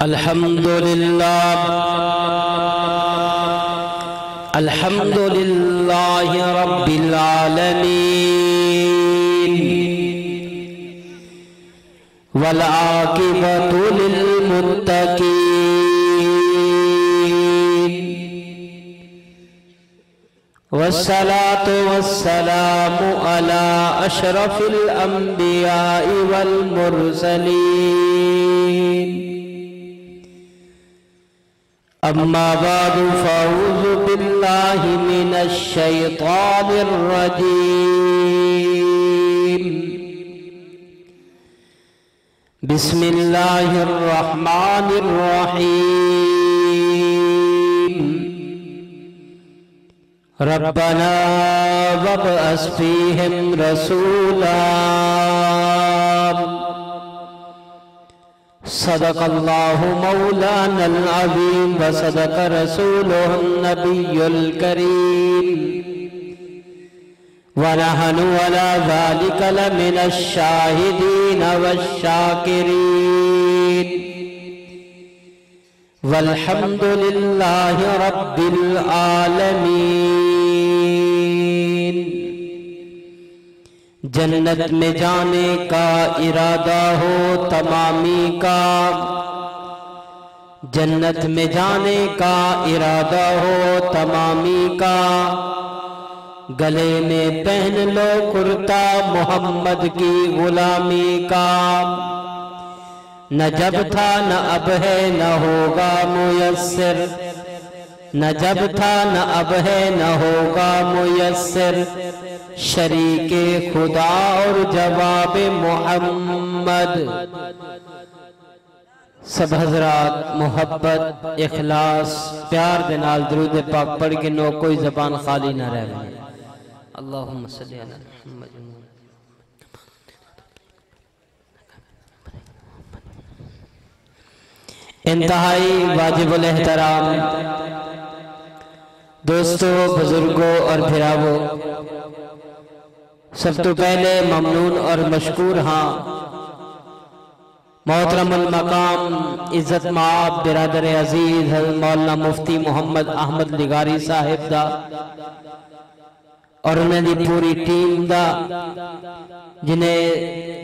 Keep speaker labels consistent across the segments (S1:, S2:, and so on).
S1: अल्हम्दुलिल्लाह रब्बिल आलमीन वल आक़िबतु लिल मुत्तक़ीन वस्सलातु वस्सलामु अला अशरफिल अंबिया'i वल मुरसलीन अम्मा बादु फ़अऊज़ु बिल्लाहि मिनश शैतानिर रजीम बिस्मिल्लाहिर रहमानिर रहीम रब्बना वब्अस फ़ीहिम रसूला सदक़ल्लाहु मौलानल अज़ीम व सदक़ रसूलुहुन नबियुल करीम व नहनु अला ज़ालिका लमिनश शाहिदीन वश्शाकिरीन वल्हम्दुलिल्लाहि रब्बिल आलमीन। जन्नत में जाने का इरादा हो तमामी का, जन्नत में जाने का इरादा हो तमामी का, गले में पहन लो कुर्ता मोहम्मद की गुलामी का। न जब था न अब है न होगा मुयस्सर, न जब था न अब है न होगा मुयस्सर, शरीके खुदा और जवाब मोहम्मद। सब हजरात मोहब्बत इखलास प्यार दे नाल दरूद पाक पढ़ के नो कोई जबान खाली ना रह गई। अल्लाहुम्मा सल्ली अला मुहम्मद। इंतहाई वाजिबुल एहतराम दोस्तों, बुजुर्गों और भिरावों, सब तो पहले ममनून और मशकूर हाँ मोहतरमुल मकाम इज्जत माब बिरादर अजीज मौलाना मुफ्ती मोहम्मद अहमद लिगारी साहिब दा और उन्होंने पूरी टीम दा जिन्हें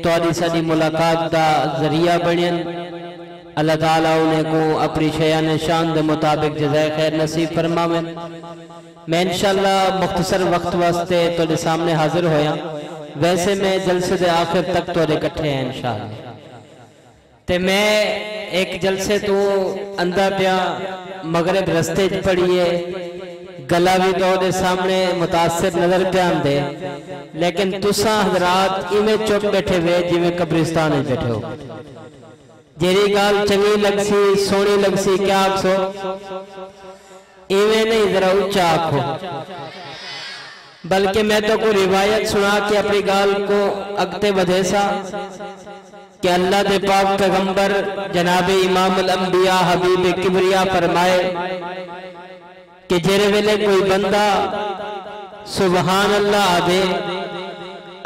S1: तुहाडी साडी मुलाकात दा जरिया बनियन। अल्लाह ताला उन्हें को अपनी शयान शान के मुताबिक जज़ाए खैर नसीब फरमावे। मैं इंशाअल्लाह मुख्तसर वक्त वास्ते तुहाडे सामने हाजिर होया। वैसे मैं जलसे दे आखिर तक तुहाडे इकट्ठे हैं इंशाअल्लाह। ते मैं एक जलसे तो अंदा पिया मगरिब रस्ते च पढ़िए, गला भी तुहाडे सामने मुतासिर नजर पे आंदे, लेकिन तुसा हजरात इवें चुप बैठे हुए जिवें कब्रिस्तान में बैठे हो। जेरी गाल चंगी लगसी सोनी लगसी क्या आखो, इवें नहीं जरा ऊंचा आखो। बल्कि मैं तो कोई रिवायत सुना के अपनी गाल को अगते बधेसा कि अल्लाह दे पाक पैगंबर जनाबे इमामुल अंबिया हबीब किबरिया फरमाए कि जेरे वेले कोई बंदा सुबहान अल्लाह आदे,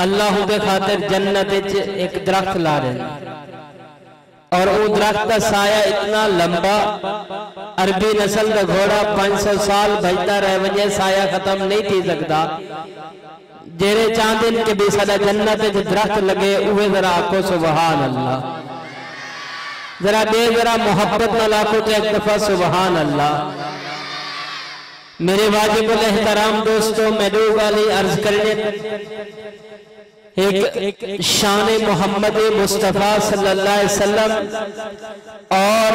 S1: अल्लाह दे खातिर जन्नत विच एक दरख्त ला रहे और वो दरख्त का साया इतना लंबा, अरबी नस्ल का घोड़ा 500 साल भजता रह वजे साया खत्म नहीं थी सकता। जेरे चांदिन के भी सादा जन्नत जो दरख्त लगे उवे जरा आखो सुबहान अल्लाह। जरा दे जरा मोहब्बत न लाखो तो एक दफा सुबहान अल्लाह। मेरे वाजिबुल एहतराम दोस्तों, मैं दो गाली अर्ज करने एक शान मोहम्मद मुस्तफ़ा सल्लल्लाहु अलैहि वसल्लम और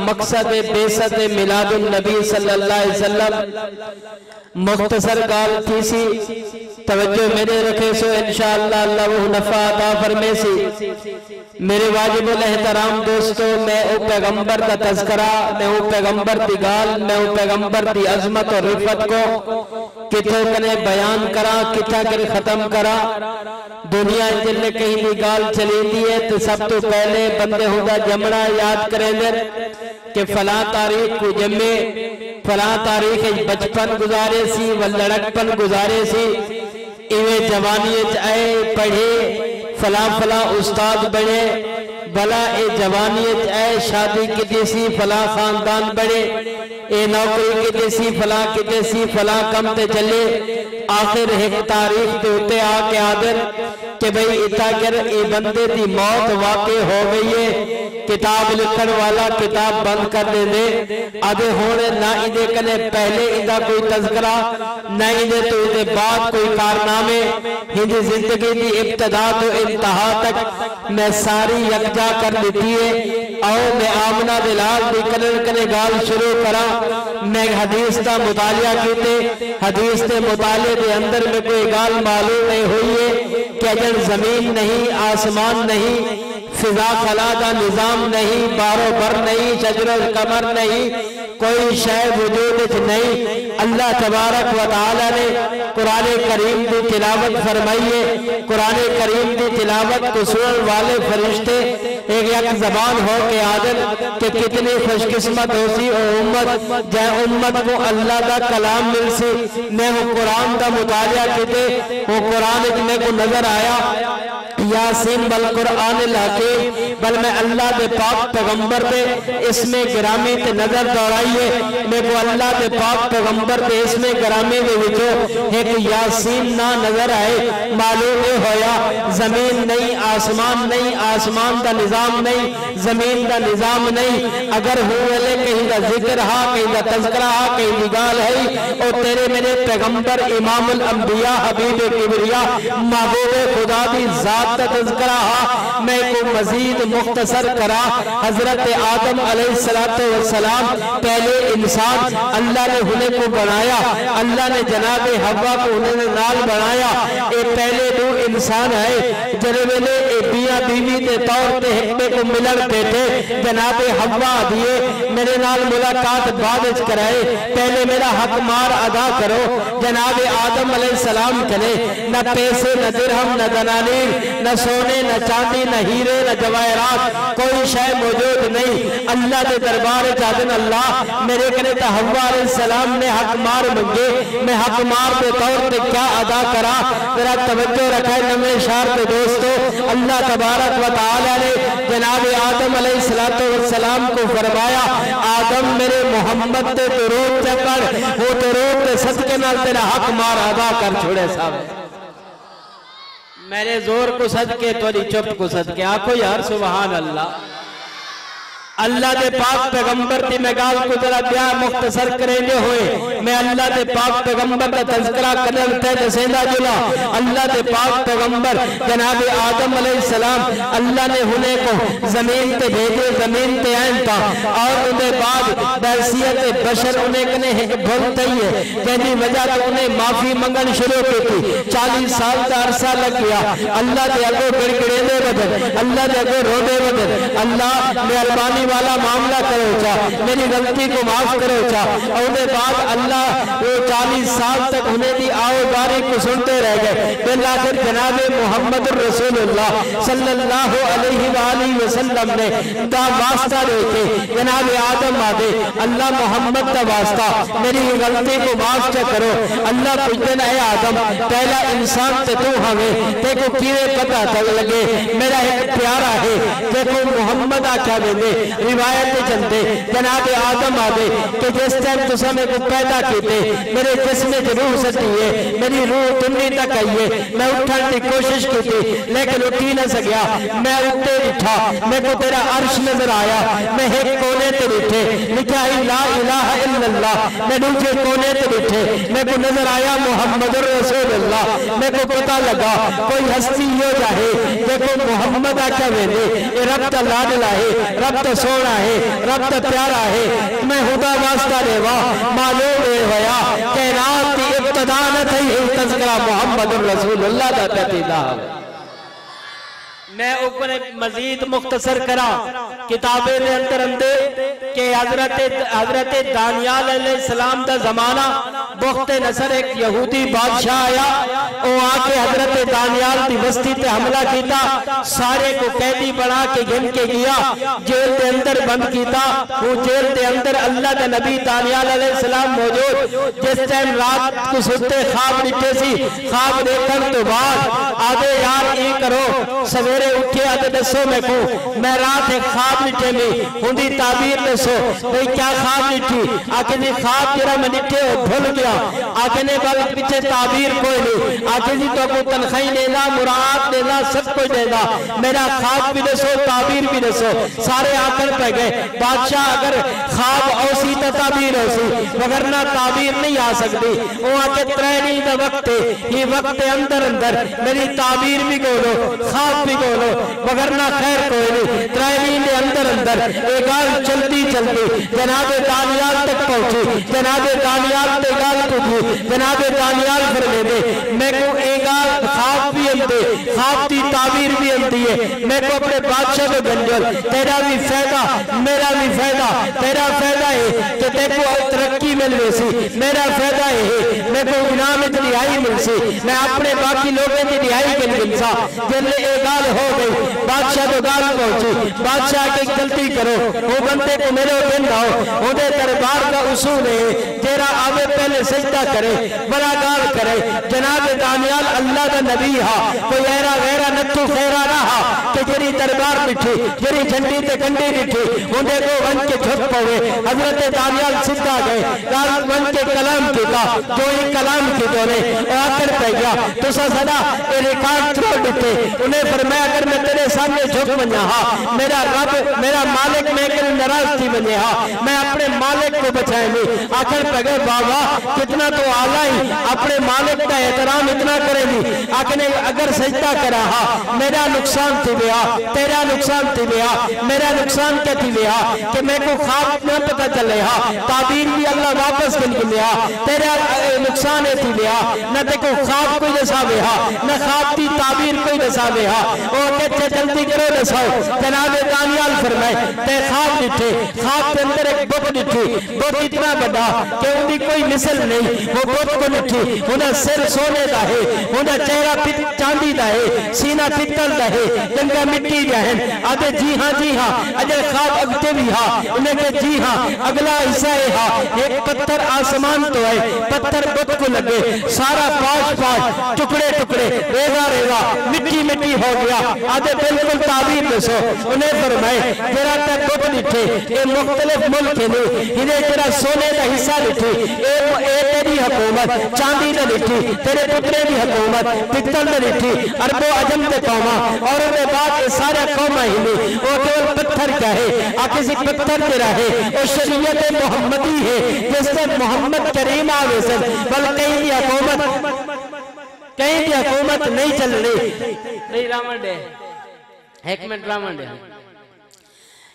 S1: मकसद बेसत मिलादुन नबी सल्लल्लाहु अलैहि वसल्लम मुख्तसर गाल थी सी। तवज्जो मेरे रखे सो इंशाअल्लाह अल्लाह वो नफा अता फरमेसी। मेरे वाजिबुल एहतराम दोस्तों, मैं वो पैगंबर का तज़किरा, मैं वो पैगंबर की गाल, मैं वो पैगंबर की अजमत और रिफत को कितों कने बयान करा, किथा कर खत्म करा। दुनिया जिले कहीं भी गाल चली है तो सब तो पहले बंदे होगा जमना याद करेंगे कि फला तारीख को जमे, फला तारीख बचपन गुजारे सी व लड़कपन गुजारे सी, इवे जवानी आए पढ़े, फला फला उस्ताद बने, भला ए जवानियत ए शादी की सी फला खानदान बड़े, ए नौकरी की सी फला की सी फला कम ते चले। आखिर एक तारीख के उत्ते आके आदर कि भाई इता कर ए बंदे की मौत वाकई हो गई है, किताब लिखण वाला किताब बंद कर दे आदे होने ना इदे कने पहले इंदा कोई तज़किरा ना इदे तो इदे बाद कोई कारनामे। हिंदी जिंदगी की इब्तदा तो इंतहा तक मैं सारी यकजा कर लेती है। आओ मैं आमना दिलाल दी कने गाल शुरू करा। मैं हदीस का मुतालिया कीते, हदीस के मुताले के अंदर में कोई गाल मालूम नहीं हुई है कि अगर जमीन नहीं, आसमान नहीं, फिजा खला का निजाम नहीं, बारो बर नहीं, शजर कमर नहीं, कोई शय वजूद नहीं। अल्लाह तबारक व तआला ने कुरान करीम की तिलावत फरमाई है। कुरान करीम की तिलावत को सुनने वाले फरिश्ते एक जबान हो के आदत के कितनी खुशकिस्मत हो सी और उम्मत जय उम्मत को अल्लाह का कलाम मिल सी। मैं वो कुरान का मुतालिया किते वो कुरान में को नजर आया यासीन बल कुरान हकीम बल मैं अल्लाह के पाक पैगंबर पे इसमें गिरामी ते नजर दौड़ाइए। मेरे को अल्लाह के पाक पैगंबर पे इसमें गिरामी दे विचो एक यासीन ना नजर आए। मालूम होया जमीन नहीं, आसमान नहीं, आसमान का निजाम नहीं, जमीन का निजाम नहीं। अगर हुए कहीं का जिक्र हा, कहीं का तज़किरा हा, कहीं की गाल है और तेरे मेरे पैगंबर इमामुल अंबिया हबीब किबरिया महबूब खुदा की जात का तज़किरा हा। मैं को मजीद मुख्तसर करा। हजरत आदम अलैहिस्सलातु वस्सलाम पहले इंसान अल्लाह ने उन्हें को बनाया, अल्लाह ने जनाब हव्वा को उन्हें नाल बनाया। ये पहले दो इंसान है जरे वेले बिया बीवी के तौर पे हिकमे को मिलन बैठे जनाब हव्वा दिए मेरे नाल मुलाकात बाद कराए। पहले मेरा हक मार अदा करो। जनाब आदम अलैहिस्सलाम करे न पैसे न दिरहम न दनानीर न सोने न चांदी न हीरे न जवाहरात कोई शय मौजूद नहीं। अल्लाह के दरबार चादन अल्लाह मेरे कने तो हव्वा अलैहिस्सलाम ने हक मार मंगे, मैं हक मार के तौर पे क्या अदा करा। मेरा तवज्जो रखा नवे शार पे दोस्तों। अल्लाह तबारक व तआला ने जनाब आदम अलैहिस्सलातु वस्सलाम को फरमाया आदम मेरे मोहम्मद ते दुरूद पढ़, वो दुरूद के सदके नाल तेरा हक मार अदा कर छोड़े साहब। मेरे जोर को सदके तोरी चुप को सदके आखो यार सुभान अल्लाह। अल्लाह के पाक पैगंबर की मैं गाल को जरा ब्याह मुख्तसर करेंगे हुए मैं अल्लाह के पाक पैगंबर का तज़किरा करने तय सेंदा जुला। अल्लाह के पाक पैगंबर जनाब आदम अलैहिस्सलाम अल्लाह ने उन्हें को जमीन पे भेजे, जमीन पे आए था और उन्हें बाद बहसियत बशर उन्हें कने भूलते ही है जैसी वजह से उन्हें माफी मंगन शुरू की थी। 40 साल का अरसा लग गया। अल्लाह के अगो गिड़गिड़े बदल, अल्लाह के अगो रोदे बदल, अल्लाह मेहरबानी वाला मामला करो चा, मेरी गलती को माफ करो चा। और बाद अल्लाह वो 40 साल तक उन्हें दी आओ बारी को सुनते रह गए। फिर आखिर जनाब मोहम्मद रसूलुल्लाह सल्लल्लाहु अलैहि वसल्लम ने दा वास्ता देके जनाब आदम आदे अल्लाह मोहम्मद का वास्ता मेरी गलती को माफ चा करो। अल्लाह पूछते ना आदम पहला इंसान ते तू हमें देखो किए पता चल लगे मेरा एक प्यारा है देखो मोहम्मद आख्या देंगे रिवायत चलते जनाब आदम आदे कि जिस टाइम तुसा मेरे को पैदा किए मेरे जिस्म च रूह सटी है, मेरी रूह तुन्नी तक आई है। मैं उठन की कोशिश की थी लेकिन उठी न सकिया। मैं उत्ते उठा मेरे को तेरा अर्श नजर आया। मैं एक कोने ते बैठे लिखा ला इलाहा इल्लल्लाह। मैं दूसरे कोने ते बैठे मेरे को नजर आया मोहम्मद रसूलुल्लाह। मेरे को पता लगा कोई हस्ती हो जाए देखो मोहम्मद आख्या वेंदे ये रब दा लाडला है, रब दा सोना है, रब दा प्यारा है। मैं खुदा वास्ता देवा मालूम होया कैनात की इब्तिदा न थई तज़किरा मोहम्मद रसूलुल्लाह दा ततीदा। मैं ऊपर मजीद मुख्तसर करा किताबे के अंदर के हजरत दानियाल अलैहिस्सलाम का जमाना बुख्ते नसर एक यहूदी बादशाह आया, वो आके हजरत दानियाल की बस्ती पे हमला किया, सारे को कैदी बना के गिन के गया, जेल के अंदर बंद किया। वो जेल के अंदर अल्लाह के नबी दानियाल अलैहिस्सलाम मौजूद, जिस टाइम रात को सुते ख्वाब दिखे सी, ख्वाब देखने तो बाद आगे यार ये करो, सवेरे उठे आगे दसो मैं को मैं रात एक ख्वाब दिखे में उनकी ताबीर दसो भाई क्या ख्वाब दिखी। आके जी ख्वाब जरा मैं दिखे भूल गया। आके ने बाल पीछे ताबीर कोई नहीं। आके जी तो तनख्वाही देना, मुराद देना, सब कुछ देना, मेरा ख्वाब भी दसो ताबीर भी दसो। सारे आकर पे गए। बादशाह अगर ख्वाब औसी तो ताबीर औसी, वगरना ताबीर नहीं आ सकती। वो आके त्रैनी का वक्त है, ये वक्त अंदर अंदर मेरी ताबीर भी बोलो, ख्वाब भी बोलो, वगरना खैर कोई नहीं। त्रैनी के अंदर अंदर एक गाल चलती चलती जनाबे दानियाल तक पहुंची। जनाबे दानियाल ते गाल पूछी, जनाबे दानियाल फरमे दे मैं को एक गाल ख्वाब भी आते, ख्वाब की ताबीर भी आती है। मैं को अपने बादशाह को गंजल, तेरा भी फायदा मेरा भी फायदा। तेरा फायदा है कि तेरे को तरक्की मिल सी, मेरा फायदा है मैं को इनाम रिहाई मिल सी, मैं अपने बाकी लोगों की रिहाई के मिलसा। जब ये गाल हो गई बादशाह को गाल पहुंची। बादशाह के गलती करो, वो बंदे को मेरे दिन आओ, उन्हें दरबार का उसूल है तेरा आवे पहले सजदा करे, बड़ा गाल करे। जनाब दानियाल अल्लाह का नबी हा, कोई ऐरा गैरा नत्थू खैरा रहा कि जेरी दरबार बिठी, जेरी झंडी ते कंडी बिठी, उन्हें को वन के झुक पवे। हजरत दानियाल सीधा गए, गाल वन के कलाम किया, जो ही कलाम की दोने आकर पै गया। तो सदा ये रिकॉर्ड छोड़ देते। उन्हें फरमाया अगर मैं तेरे सामने झुक बना हा, मेरा रब मेरा मालिक मैं कर नाराज थी बने हा, मैं अपने मालिक को बचाएंगे। आखिर पगे बाबा कितना तो आला ही अपने मालिक का एहतराम इतना करेंगी। आखिर अगर सजदा करा हा मेरा नुकसान थी गया, तेरा नुकसान थी गया, मेरा नुकसान क्या थी गया कि मैं को ख्वाब न पता चले हा, ताबीर भी अल्लाह वापस गिन लिया, तेरा नुकसान है थी गया न देखो ख्वाब कोई दसावे हा, न ख्वाब की ताबीर कोई दसावे हा। और कहते जल्दी करो दसाओ। जनाब दानियाल फरमाए ते ख्वाब दिखे, ख्वाब के अंदर एक बुत दिखी, बुत इतना बड़ा कि उनकी कोई मिसल नहीं। वो बुत को दिखी, उन्हें सिर सोने का है, उन्हें चेहरा चांदी का है, सीना पित्तल का है, जंगा मिट्टी का है। आगे जी हाँ अजय ख्वाब अगते भी हा, उन्हें के जी हाँ अगला हिस्सा है हा। एक पत्थर आसमान तो है, पत्थर बुत को लगे, सारा पाश पाश टुकड़े टुकड़े रेगा रेगा मिट्टी मिट्टी हो गया। आगे बिल्कुल ताबीर दसो। उन्हें फरमाए तेरा तक बुत दिखे, ये मुख्तलिफ मुल्क है, इन्हें तेरा सोने का हिस्सा दिखी, तेरी हुकूमत चांदी ने दिखी, तेरे पुत्रे की हुकूमत पित्तल ने दिखी, अरबो अजम के कौमा और उनके बाद ये सारे कौमा ही नहीं। वो केवल पत्थर का है, आ किसी पत्थर के रहे वो शरीयत मोहम्मदी है, जिससे मोहम्मद करीम आवे से बल कहीं की हुकूमत नहीं चल रही। रावण डे एक मिनट, रावण डे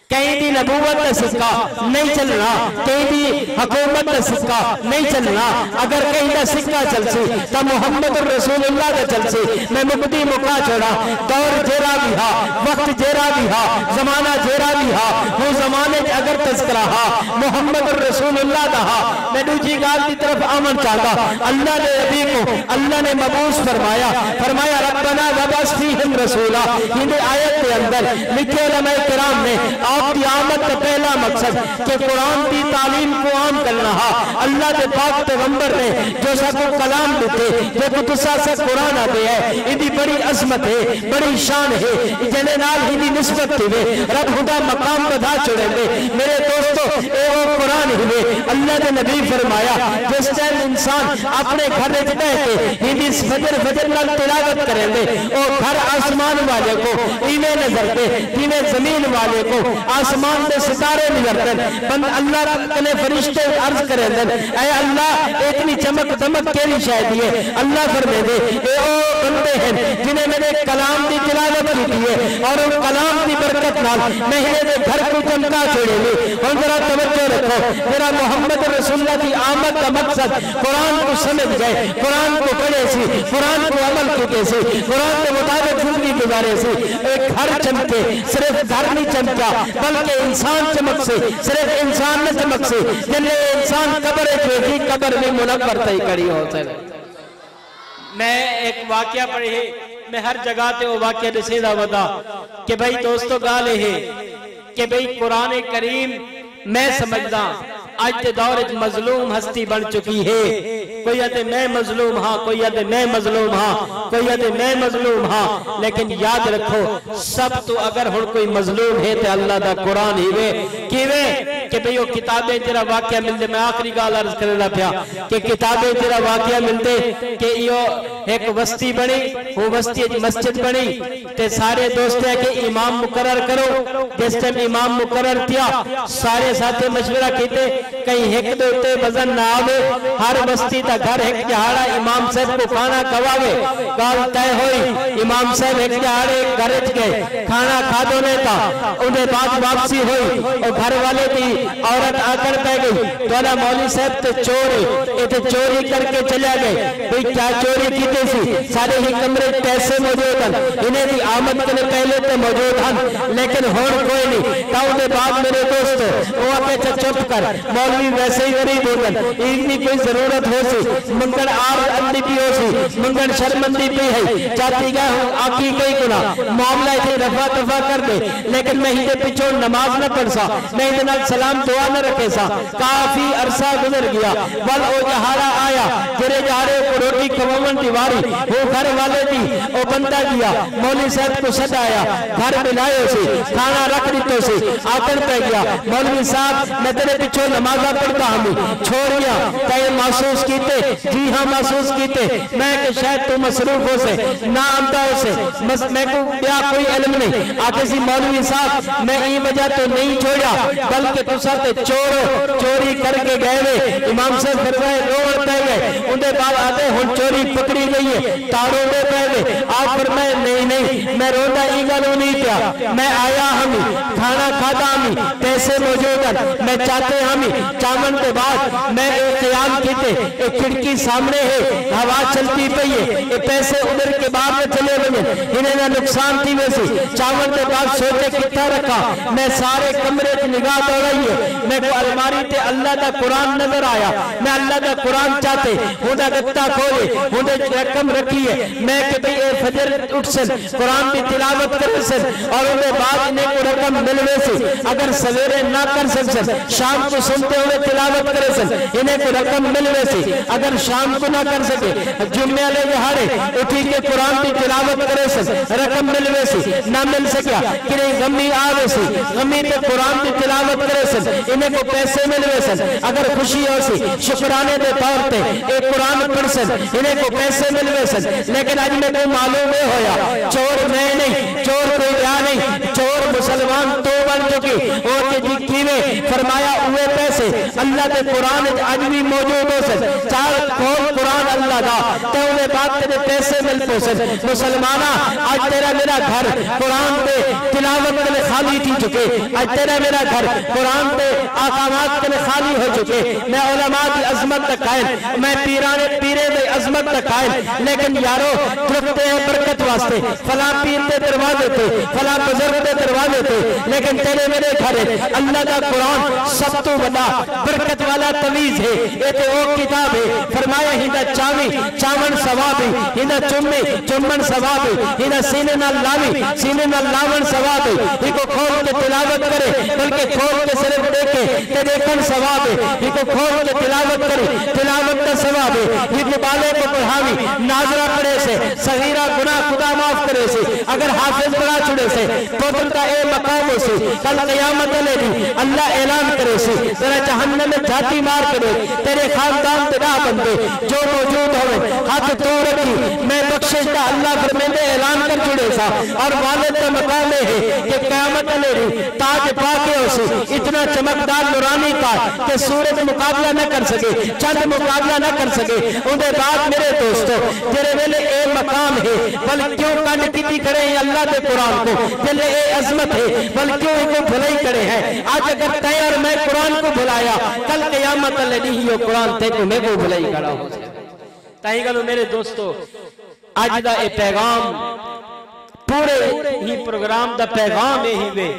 S1: कहीं भी नबूवत का सिक्का नहीं चल रहा, कहीं भी हुकूमत का सिक्का नहीं चल रहा। अगर कहीं का सिक्का चल सी तो मोहम्मद रसूलुल्लाह का चल सी। मैं मुक्ति मुका छोड़ा, दौर जेरा भी हा, वक्त जेरा भी हा, जमाना जेरा भी हा, वो जमाने अगर तस्करा हा मोहम्मद रसूलुल्लाह का हा। मैं दूसरी गाल की तरफ आमन चाहता। अल्लाह ने नबी को अल्लाह ने मबूस फरमाया, फरमाया रब्बना वबअस फीहिम रसूला। हिंद आयत के अंदर लिखे उलमाए किराम ने आपकी आमद का पहला मकसद कि कुरान की तालीम को आम करना हा। अल्लाह के पाक पैगंबर ने जो सबको कलाम देते जो गुस्सा से कुरान आते हैं, इनकी बड़ी अजमत है, बड़ी शान है, जने नाल इनकी निस्बत थी रब खुदा मकाम बधा छोड़ेंगे। मेरे दोस्तों ए वो कुरान ही अल्लाह ने नबी फरमाया जिस टाइम इंसान अपने घर में बैठ के इनकी फजर फजर नाल तिलावत करेंगे और घर आसमान वाले को इन्हें नजर दे, इन्हें जमीन वाले को आसमान के सितारे निकलते बंद। अल्लाह ने फरिश्ते अर्ज करे ऐ अल्लाह इतनी चमक दमक केली शायद है। अल्लाह फरमे दे ए ओ बंदे हैं जिन्हें मेरे कलाम की तिलावत की है और उन कलाम की बरकत नाल महीने के घर को चमका छोड़ेंगे। और जरा तवज्जो रखो, मेरा मोहम्मद रसूलुल्लाह की आमद का मकसद कुरान को समझ गए, कुरान को पढ़े सी, कुरान को अमल किए सी, कुरान के मुताबिक जिंदगी गुजारे से एक घर चमके, सिर्फ घर नहीं चमका बल्कि इंसान चमक से, सिर्फ इंसान न चमक से जिन्हें इंसान कब्र देखी कब्र में मुनव्वर तय करी हो सके। मैं एक वाकया पढ़ी है, मैं हर जगह पे वो वाकया दसेदा वदा कि भाई दोस्तों गाले है कि भाई कुरान करीम मैं समझदा आज के दौर मजलूम हस्ती बन चुकी है। कोई आते मैं मजलूम हाँ, कोई आते मैं मजलूम हाँ, कोई आते मैं मजलूम हाँ, लेकिन याद रखो सब तो अगर हुण कोई मजलूम है तो अल्लाह दा कुरान ही वे किवे कि भाई वो किताबें तेरा वाकया मिलते। मैं आखिरी गाल अर्ज करना पिया कि किताबें तेरा वाकया मिलते कि यो एक बस्ती बनी, वो बस्ती मस्जिद बनी ते सारे दोस्त है कि इमाम मुकर्रर करो। जिस टाइम इमाम मुकर्रर किया सारे साथे मशवरा कीते कहीं एक दे उत्ते वजन ना आवे, हर बस्ती का घर एक दिहाड़ा इमाम साहब को खाना खवावे। गाल तय हुई, इमाम साहब एक दिहाड़े घर गए, खाना खादो ने था, उन्हें बाद वापसी हुई और घर वाले की औरत आकर कह गई दोला मौली साहब तो चोर है, ये चोरी करके चला गए। भाई क्या चोरी की थी? सारे ही कमरे पैसे मौजूद हैं, इन्हें भी आमद के पहले तो मौजूद हैं लेकिन होर कोई नहीं। ताऊ बाद मेरे दोस्त वो आके चुप कर, मौलवी वैसे ही गरीब होगन, इतनी कोई जरूरत हो सी मंगन आर अंधी भी हो सी मंगन शर्मंदी भी है जाती गए हूँ आकी कई गुना मामला इसे रफा दफा कर दे, लेकिन मैं ही पिछों नमाज न पढ़ सा, मैं इधर सलाम दुआ न रखे सा। काफी अरसा गुजर गया, बल ओ जहारा आया तेरे जहारे को रोटी कमावन दीवारी वो घर वाले दी ओ बंदा दिया, मौलवी साहब को सदाया, घर मिलायो से खाना रख दितो से आकर पै गया। मौलवी साहब मैं तेरे पिछों नमाजा पढ़ता हूँ छोड़िया तय महसूस कीते? जी हाँ महसूस कीते। मैं कि शायद तू मसरूफ हो से ना आमदा हो से बस मैं को क्या कोई इल्म नहीं आके सी मौलवी साहब मैं ये वजह तो नहीं छोड़ा बल्कि तुसा ते चोर चोरी करके गए वे। इमाम साहब फरमाए रोड पे गए, उनके बाद आते हुन चोरी पकड़ी गई है तारों में पे गए। आप फरमाए नहीं नहीं मैं रोंदा ई गल नहीं पिया, मैं आया हम खाना खाता हम पैसे मौजूद हैं, मैं चाहते हम चावन के बाद मैं एक ख्याल कीते एक खिड़की सामने है हवा चलती पई है ये पैसे उधर के बाद में चले गए इन्हें ना नुकसान थी वैसे चावन के बाद सोचे कितना रखा। मैं सारे कमरे की निगाह दौड़ाई है, मैं को अलमारी ते अल्लाह का कुरान नजर आया, मैं अल्लाह का कुरान चाहते उनका गत्ता खोले उन्हें रकम रखी है। मैं कि भाई ये फजर उठ सन कुरान की तिलावत कर सन और उनके बाद इन्हें को रकम मिलवे से अगर सवेरे ना कर सकते शाम को सुनते हुए तिलावत करे सन इन्हें को रकम मिलवे से अगर शाम को ना कर सके जुम्मे वाले दिहाड़े उठी के कुरान की तिलावत करे सन रकम मिलवे से ना मिल सकिया कि नहीं गमी आवे से गमी पे कुरान की तिलावत करे सन इन्हें को पैसे मिलवे सन अगर खुशी हो सी शुक्राने के तौर पे एक कुरान पढ़ सन इन्हें को पैसे मिलवे सन। लेकिन आज मेरे को मालूम है होया चोर मैं नहीं चोर कोई क्या नहीं चोर मुसलमान तो बन चुकी और फरमाया हुए पैसे अल्लाह के कुरान आज भी मौजूद हो सन चार कौन कुरान अल्लाह का तो उन्हें बात तेरे पैसे मिल पोसन मुसलमाना आज तेरा मेरा घर कुरान पे तिलावत के लिए खाली थी चुके, आज तेरा मेरा घर कुरान पे आकामात के लिए खाली हो चुके। मैं उलमा की अजमत तक कायल मैं पीराने पीरे की अजमत तक कायल लेकिन यारो रुकते हैं बरकत वास्ते फला पीर के दरवाजे थे फला बुजुर्ग के दरवाजे थे लेकिन तेरे मेरे घर अल्लाह का कुरान सब तो बड़ा बरकत वाला तवीज है ये तो वो किताब है। फरमाया हिंदा चावी चावन सवाब है हिंदा चुम्मे चुम्बन सवाब है हिंदा सीने नाल लावी सीने नाल लावन सवाब है इको खोल के तिलावत करे बल्कि खोल के सिर्फ देखे ते देखन सवाब है इको खोल के तिलावत करे तिलावत का सवाब है इको बाले को पढ़ावी नाजरा पढ़े से सगीरा गुनाह खुदा माफ करे से अगर हाफिज पढ़ा छुड़े से पुत्र का ए मकाम से कल क़यामत ले अल्लाह ऐलान करे से तेरा जहन्नम में जाती मार करे तेरे खानदान तेरा बंदे जो मौजूद होवे हाथ तो रखी मैं बख्शिश का अल्लाह फरमाते ऐलान कर जुड़े सा और वालिद का मकाम है कि क़यामत ले ताज पाके उसे इतना चमकदार नूरानी था कि सूरज मुकाबला न कर सके चंद मुकाबला न कर सके। उनके बाद मेरे दोस्तों तेरे वेले ए मकाम है बल क्यों कान की खड़े हैं अल्लाह के कुरान को तेरे ए अजमत है बल क्यों इनको भलाई करे हैं। आज अगर तय और मैं कुरान को भुलाया कल क़यामत ले नहीं कुरान थे को मैं को भलाई करा हो ताई गलो मेरे दोस्तों आज दा ए पैगाम पूरे ही प्रोग्राम दा पैगाम यही वे,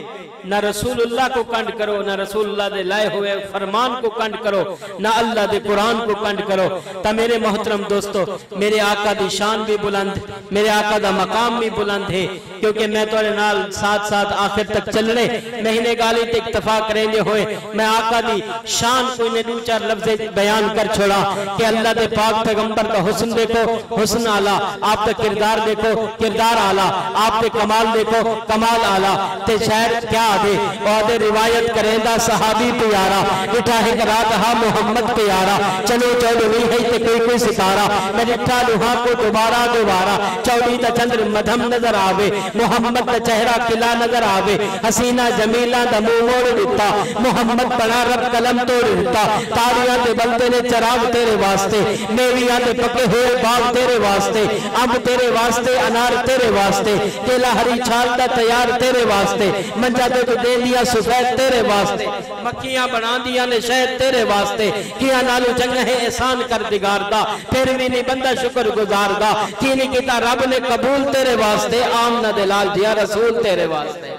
S1: ना रसूलुल्लाह को कंड करो, ना रसूलुल्लाह दे लाए हुए फरमान को कंड करो, ना अल्लाह दे कुरान को कंड करो। ता मेरे मोहतरम दोस्तों, मेरे आका दी शान भी बुलंद, मेरे आका दा मकाम भी बुलंद है, क्योंकि मैं तोरे नाल साथ साथ आखिर तक चलने महीने गाली ते इक्तफा करेंगे होए मैं आका दी शान को इन्हें दो चार लफ्ज़ बयान कर छोड़ा कि अल्लाह दे पाक पैगंबर का हुस्न देखो, हुस्न आला, आपका किरदार देखो, किरदार आला, आपके कमाल देखो, कमाल आला। ते शायर क्या आदे और रिवायत करेंदा सहाबी प्यारा, इठा है रात हा मोहम्मद प्यारा, चलो चौदवी है ते कोई कोई सितारा, मैं डिठा लुहा को दोबारा दोबारा, चौड़ी दा चंद्र मधम नजर आवे, मोहम्मद दा चेहरा किला नजर आवे, हसीना जमीला दा मुंह मोड़ दिता, मोहम्मद बना रब कलम तोड़ दिता, तारियां दे बलते ने चराग तेरे वास्ते, मेवियां दे पके हुए बाग तेरे वास्ते, अंब तेरे वास्ते, अनार तेरे वास्ते, केला हरी छाल दा तैयार तेरे वास्ते, मंजा दे दे दिया सफेद तेरे वास्ते, मक्खियां बना दिया ने शहद तेरे वास्ते, किया नालू चंगा है एहसान कर दिगारदा, फिर भी नहीं बंदा शुक्र गुजारदा, की नहीं किता रब ने कबूल तेरे वास्ते, आमना दिलाल जिया रसूल तेरे वास्ते।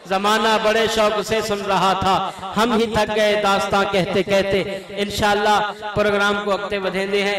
S1: जमाना बड़े शौक से सुन रहा था, हम ही थक गए दास्तां कहते कहते। इंशाअल्लाह प्रोग्राम को अगते बढ़ेंदे हैं।